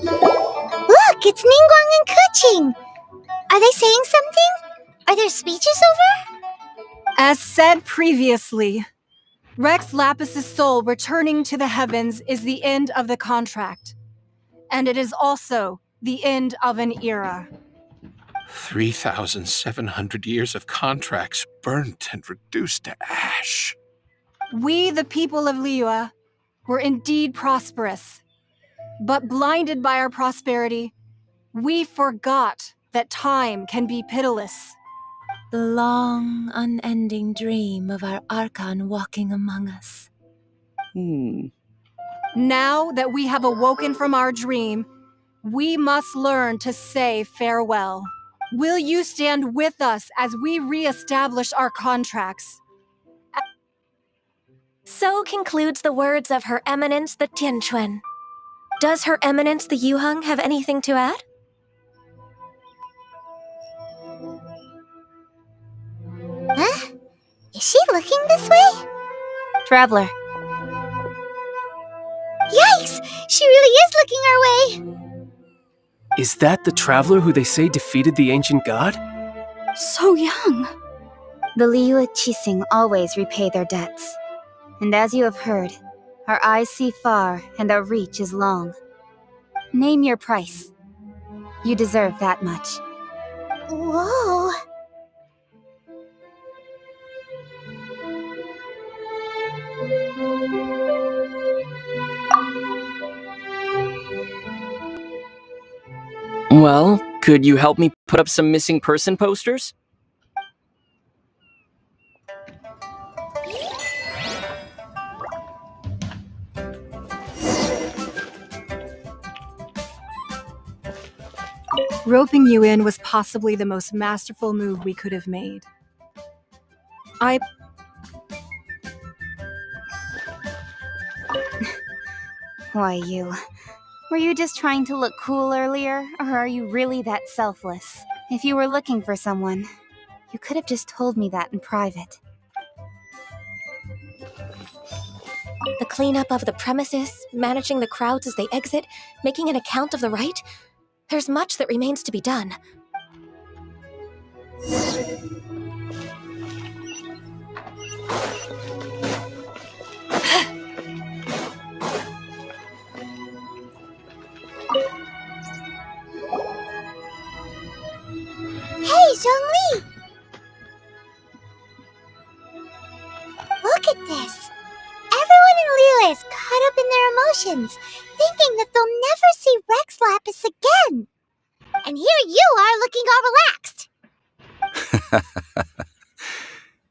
Look, it's Ningguang and Keqing! Are they saying something? Are their speeches over? As said previously, Rex Lapis's soul returning to the heavens is the end of the contract. And it is also the end of an era. 3,700 years of contracts burnt and reduced to ash. We, the people of Liyue, were indeed prosperous. But blinded by our prosperity, we forgot that time can be pitiless. The long, unending dream of our Archon walking among us. Now that we have awoken from our dream, we must learn to say farewell. Will you stand with us as we re-establish our contracts? So concludes the words of Her Eminence the Tianquan. Does Her Eminence the Yuheng have anything to add? Huh? Is she looking this way? Traveler. Yikes! She really is looking our way! Is that the traveler who they say defeated the ancient god? So young. The Liyue Qixing always repay their debts. And as you have heard, our eyes see far and our reach is long. Name your price. You deserve that much. Whoa! Well, could you help me put up some missing person posters? Roping you in was possibly the most masterful move we could have made. Why, you? Were you just trying to look cool earlier, or are you really that selfless? If you were looking for someone, you could have just told me that in private. The cleanup of the premises, managing the crowds as they exit, making an account of the rite. There's much that remains to be done. Hey, Zhongli! Look at this! Everyone in Liyue is caught up in their emotions, thinking that they'll never see Rex Lapis again. And here you are looking all relaxed.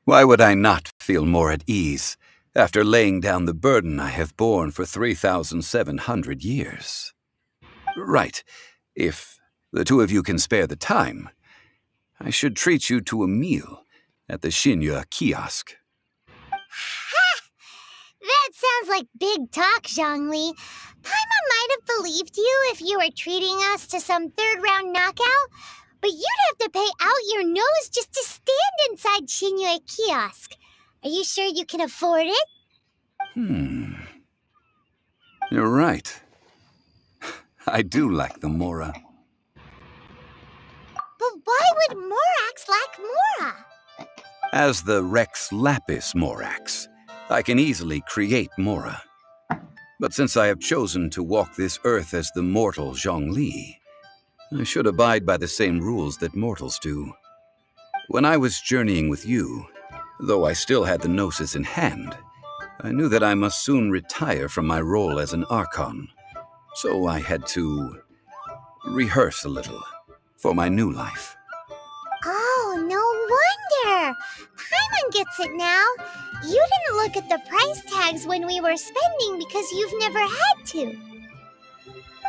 Why would I not feel more at ease after laying down the burden I have borne for 3,700 years? Right. If the two of you can spare the time, I should treat you to a meal at the Xinyue kiosk. Ha! That sounds like big talk, Zhongli. Paimon might have believed you if you were treating us to some third-round knockout, but you'd have to pay out your nose just to stand inside Xinyue kiosk. Are you sure you can afford it? You're right. I do lack the Mora. But why would Morax lack Mora? As the Rex Lapis Morax, I can easily create Mora. But since I have chosen to walk this earth as the mortal Zhongli, I should abide by the same rules that mortals do. When I was journeying with you, though I still had the Gnosis in hand, I knew that I must soon retire from my role as an Archon. So I had to rehearse a little for my new life. Oh, no wonder! Paimon gets it now. You didn't look at the price tags when we were spending because you've never had to.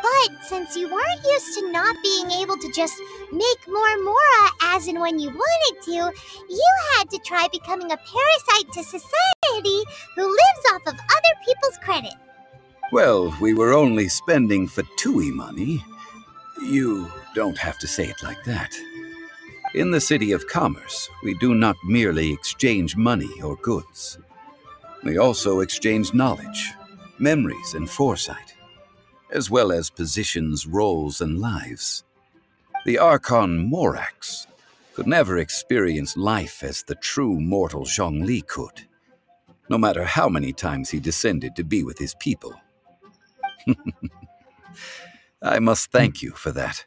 But since you weren't used to not being able to just make more Mora as and when you wanted to, you had to try becoming a parasite to society who lives off of other people's credit. Well, we were only spending Fatui money. You don't have to say it like that. In the City of Commerce, we do not merely exchange money or goods. We also exchange knowledge, memories and foresight, as well as positions, roles, and lives. The Archon Morax could never experience life as the true mortal Zhongli could, no matter how many times he descended to be with his people. I must thank you for that.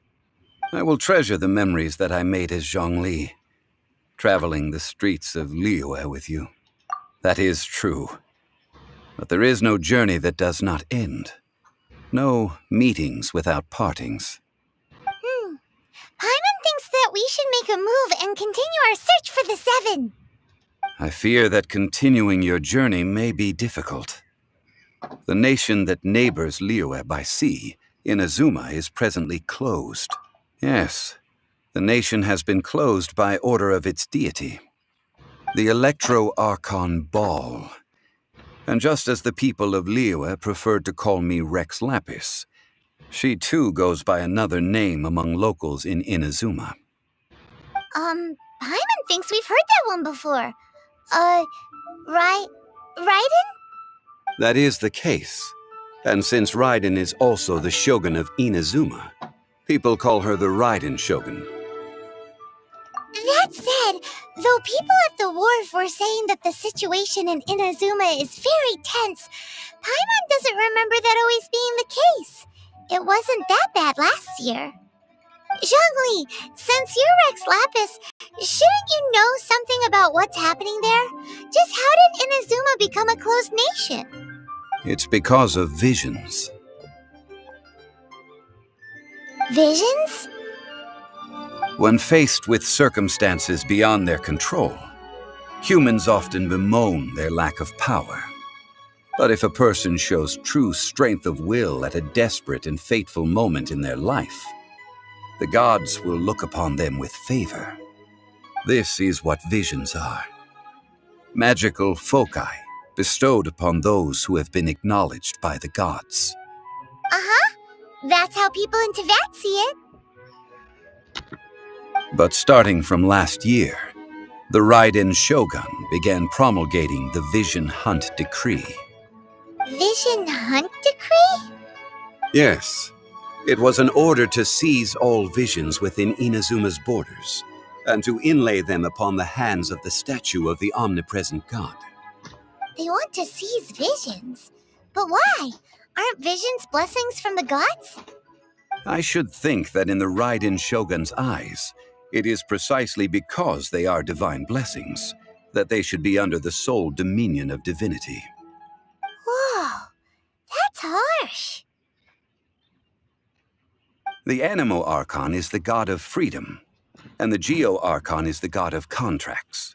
I will treasure the memories that I made as Zhongli, traveling the streets of Liyue with you. That is true. But there is no journey that does not end. No meetings without partings. Paimon thinks that we should make a move and continue our search for the Seven. I fear that continuing your journey may be difficult. The nation that neighbors Liyue by sea, Inazuma, is presently closed. Yes, the nation has been closed by order of its deity, the Electro-Archon Ball. And just as the people of Liyue preferred to call me Rex Lapis, she too goes by another name among locals in Inazuma. Paimon thinks we've heard that one before. Raiden? That is the case. And since Raiden is also the Shogun of Inazuma, people call her the Raiden Shogun. That said, though people at the wharf were saying that the situation in Inazuma is very tense, Paimon doesn't remember that always being the case. It wasn't that bad last year. Zhongli, since you're Rex Lapis, shouldn't you know something about what's happening there? Just how did Inazuma become a closed nation? It's because of visions. Visions? When faced with circumstances beyond their control, humans often bemoan their lack of power. But if a person shows true strength of will at a desperate and fateful moment in their life, the gods will look upon them with favor. This is what visions are. Magical foci bestowed upon those who have been acknowledged by the gods. That's how people in Teyvat see it. But starting from last year, the Raiden Shogun began promulgating the Vision Hunt Decree. Vision Hunt Decree? Yes. It was an order to seize all visions within Inazuma's borders, and to inlay them upon the hands of the statue of the omnipresent god. They want to seize visions. But why? Aren't visions blessings from the gods? I should think that in the Raiden Shogun's eyes, it is precisely because they are divine blessings that they should be under the sole dominion of divinity. Whoa, that's harsh. The Animo Archon is the god of freedom, and the Geo Archon is the god of contracts.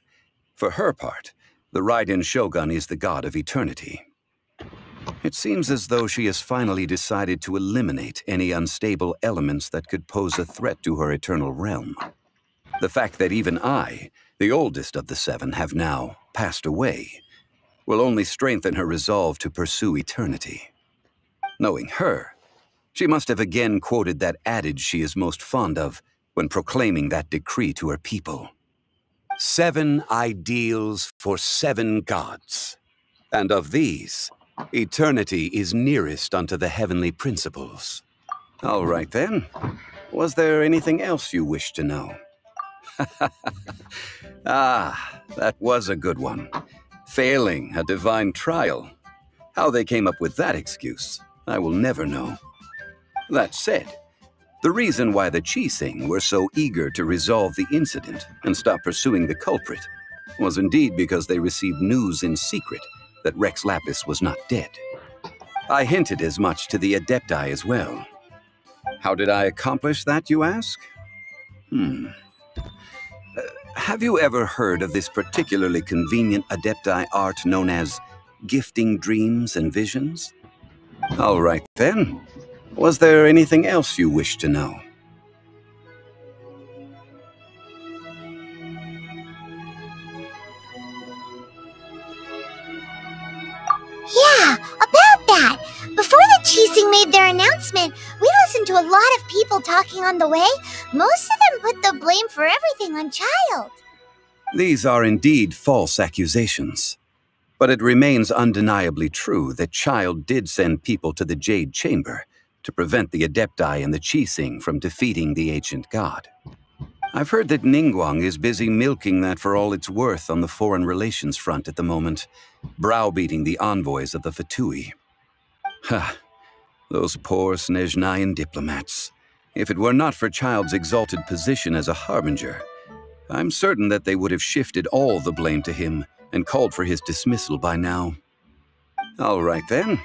For her part, the Raiden Shogun is the god of eternity. It seems as though she has finally decided to eliminate any unstable elements that could pose a threat to her eternal realm. The fact that even I, the oldest of the seven, have now passed away, will only strengthen her resolve to pursue eternity. Knowing her, she must have again quoted that adage she is most fond of when proclaiming that decree to her people. 7 ideals for 7 gods, and of these, eternity is nearest unto the heavenly principles. All right then. Was there anything else you wish to know? Ah, that was a good one. Failing a divine trial. How they came up with that excuse, I will never know. That said, the reason why the Qixing were so eager to resolve the incident and stop pursuing the culprit was indeed because they received news in secret that Rex Lapis was not dead. I hinted as much to the Adepti as well. How did I accomplish that, you ask? Have you ever heard of this particularly convenient Adepti art known as gifting dreams and visions? All right then. Was there anything else you wish to know? Yeah, about that. Before the Qixing made their announcement, we listened to a lot of people talking on the way. Most of them put the blame for everything on Child. These are indeed false accusations. But it remains undeniably true that Child did send people to the Jade Chamber to prevent the Adepti and the Qixing from defeating the ancient god. I've heard that Ningguang is busy milking that for all it's worth on the foreign relations front at the moment, browbeating the envoys of the Fatui. Ha! Those poor Snezhnayan diplomats. If it were not for Child's exalted position as a harbinger, I'm certain that they would have shifted all the blame to him and called for his dismissal by now. All right then.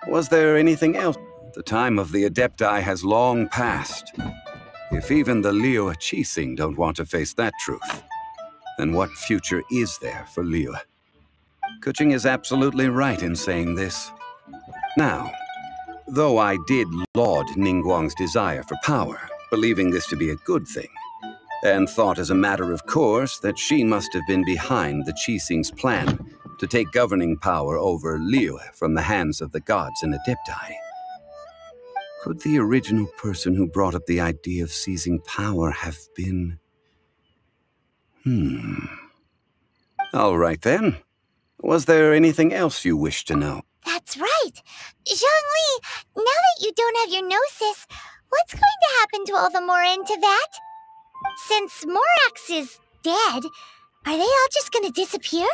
Was there anything else? The time of the Adepti has long passed. If even the Liyue Qixing don't want to face that truth, then what future is there for Liyue? Kuching is absolutely right in saying this. Now, though I did laud Ningguang's desire for power, believing this to be a good thing, and thought as a matter of course that she must have been behind the Qixing's plan to take governing power over Liyue from the hands of the gods and Adepti. Could the original person who brought up the idea of seizing power have been... All right then. Was there anything else you wish to know? That's right. Zhongli, now that you don't have your gnosis, what's going to happen to all the Mora in Teyvat? Since Morax is dead, are they all just gonna disappear?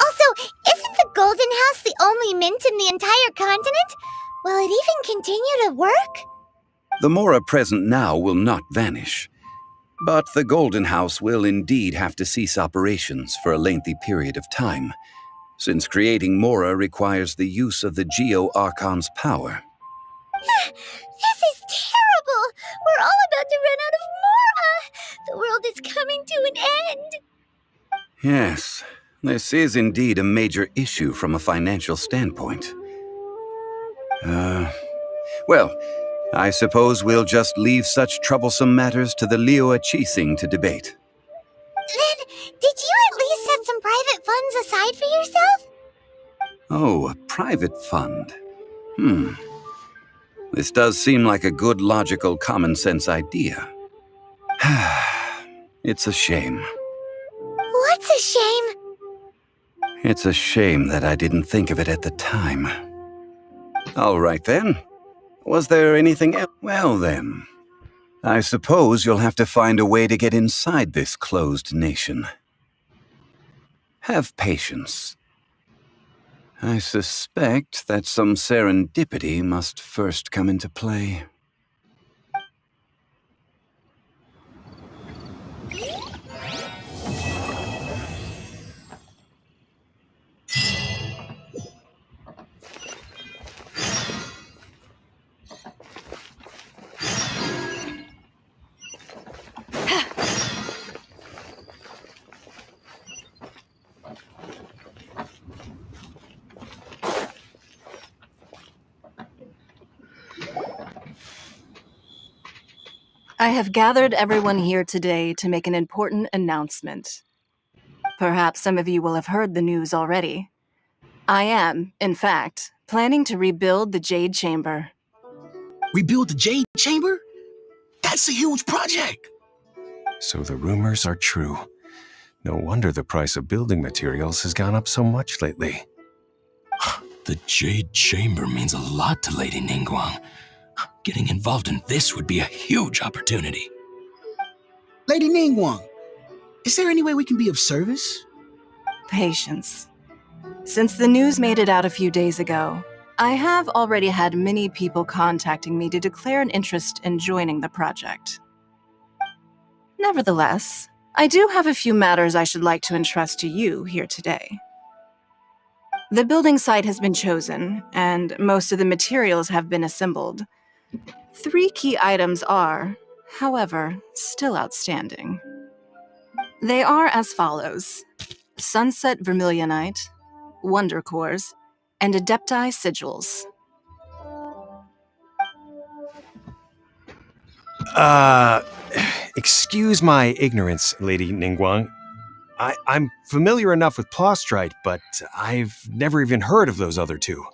Also, isn't the Golden House the only mint in the entire continent? Will it even continue to work? The Mora present now will not vanish. But the Golden House will indeed have to cease operations for a lengthy period of time, since creating Mora requires the use of the Geo-Archon's power. This is terrible! We're all about to run out of Mora! The world is coming to an end! Yes, this is indeed a major issue from a financial standpoint. Well, I suppose we'll just leave such troublesome matters to the Liyue Qixing to debate. Then, did you at least set some private funds aside for yourself? Oh, a private fund. This does seem like a good, logical, common-sense idea. It's a shame. What's a shame? It's a shame that I didn't think of it at the time. All right then. Was there anything else? Well then, I suppose you'll have to find a way to get inside this closed nation. Have patience. I suspect that some serendipity must first come into play. I have gathered everyone here today to make an important announcement. Perhaps some of you will have heard the news already. I am, in fact, planning to rebuild the Jade Chamber. Rebuild the Jade Chamber? That's a huge project! So the rumors are true. No wonder the price of building materials has gone up so much lately. The Jade Chamber means a lot to Lady Ningguang. Getting involved in this would be a huge opportunity. Lady Ningguang, is there any way we can be of service? Patience. Since the news made it out a few days ago, I have already had many people contacting me to declare an interest in joining the project. Nevertheless, I do have a few matters I should like to entrust to you here today. The building site has been chosen, and most of the materials have been assembled. 3 key items are, however, still outstanding. They are as follows: Sunset Vermilionite, Wonder Cores, and Adepti Sigils. Excuse my ignorance, Lady Ningguang. I'm familiar enough with Plostrite, but I've never even heard of those other 2.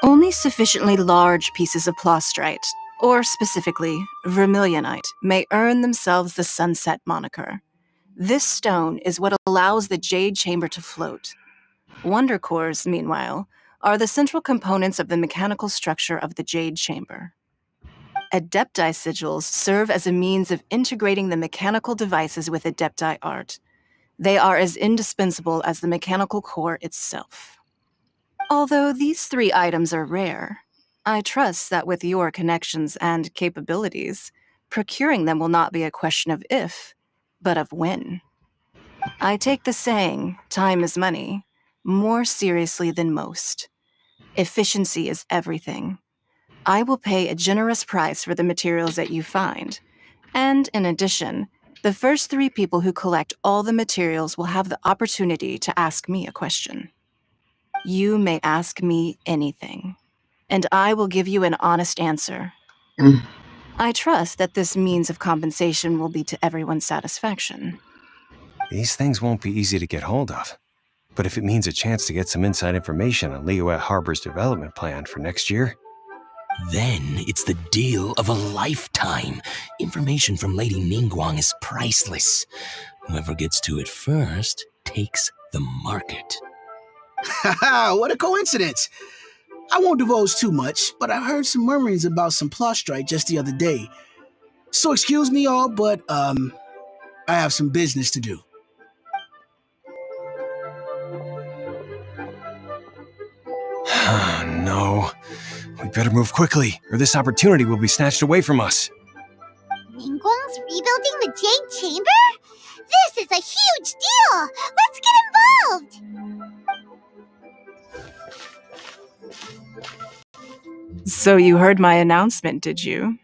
Only sufficiently large pieces of Plostrite, or specifically, vermilionite, may earn themselves the Sunset moniker. This stone is what allows the Jade Chamber to float. Wonder cores, meanwhile, are the central components of the mechanical structure of the Jade Chamber. Adepti sigils serve as a means of integrating the mechanical devices with Adepti art. They are as indispensable as the mechanical core itself. Although these 3 items are rare, I trust that with your connections and capabilities, procuring them will not be a question of if, but of when. I take the saying, time is money, more seriously than most. Efficiency is everything. I will pay a generous price for the materials that you find, and in addition, the first 3 people who collect all the materials will have the opportunity to ask me a question. You may ask me anything, and I will give you an honest answer. I trust that this means of compensation will be to everyone's satisfaction. These things won't be easy to get hold of. But if it means a chance to get some inside information on Liyuet Harbor's development plan for next year... Then it's the deal of a lifetime. Information from Lady Ningguang is priceless. Whoever gets to it first takes the market. Haha, what a coincidence! I won't divulge too much, but I heard some murmurings about some Plostrite just the other day. So excuse me all, but, I have some business to do. No. We better move quickly, or this opportunity will be snatched away from us. Ningguang's rebuilding the Jade Chamber? This is a huge deal! Let's get involved! So you heard my announcement, did you?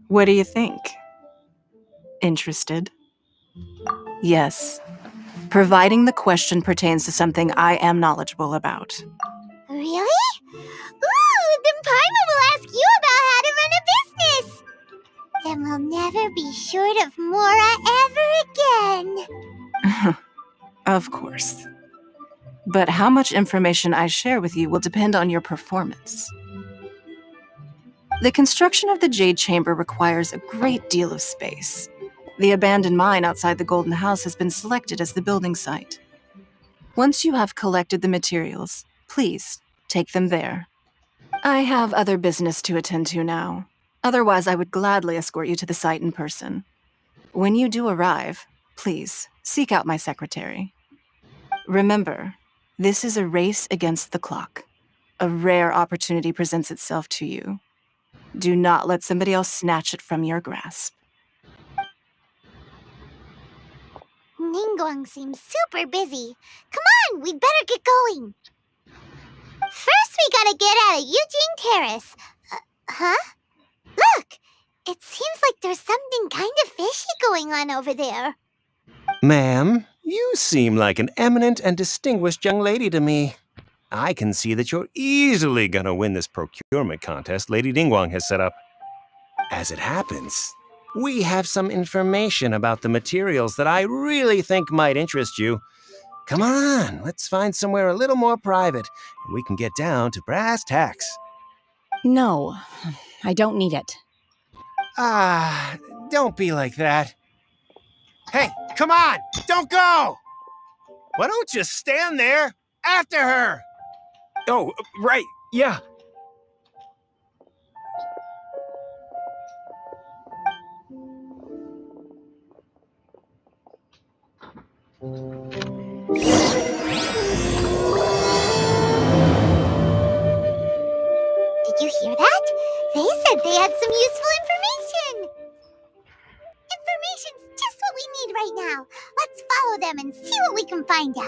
What do you think? Interested? Yes. Providing the question pertains to something I am knowledgeable about. Really? Ooh, then Paimon will ask you about how to run a business! Then we'll never be short of Mora ever again. Of course. But how much information I share with you will depend on your performance. The construction of the Jade Chamber requires a great deal of space. The abandoned mine outside the Golden House has been selected as the building site. Once you have collected the materials, please take them there. I have other business to attend to now. Otherwise, I would gladly escort you to the site in person. When you do arrive, please seek out my secretary. Remember, this is a race against the clock. A rare opportunity presents itself to you. Do not let somebody else snatch it from your grasp. Ningguang seems super busy. Come on, we'd better get going. First, we gotta get out of Eugene Terrace. Huh? Look! It seems like there's something kind of fishy going on over there. Ma'am, you seem like an eminent and distinguished young lady to me. I can see that you're easily gonna win this procurement contest Lady Ningguang has set up. As it happens, we have some information about the materials that I really think might interest you. Come on, let's find somewhere a little more private, and we can get down to brass tacks. No, I don't need it. Don't be like that. Hey, come on, don't go! Why don't you stand there after her? Oh, right, yeah. Did you hear that? They said they had some useful information. Information's just what we need right now. Let's follow them and see what we can find out.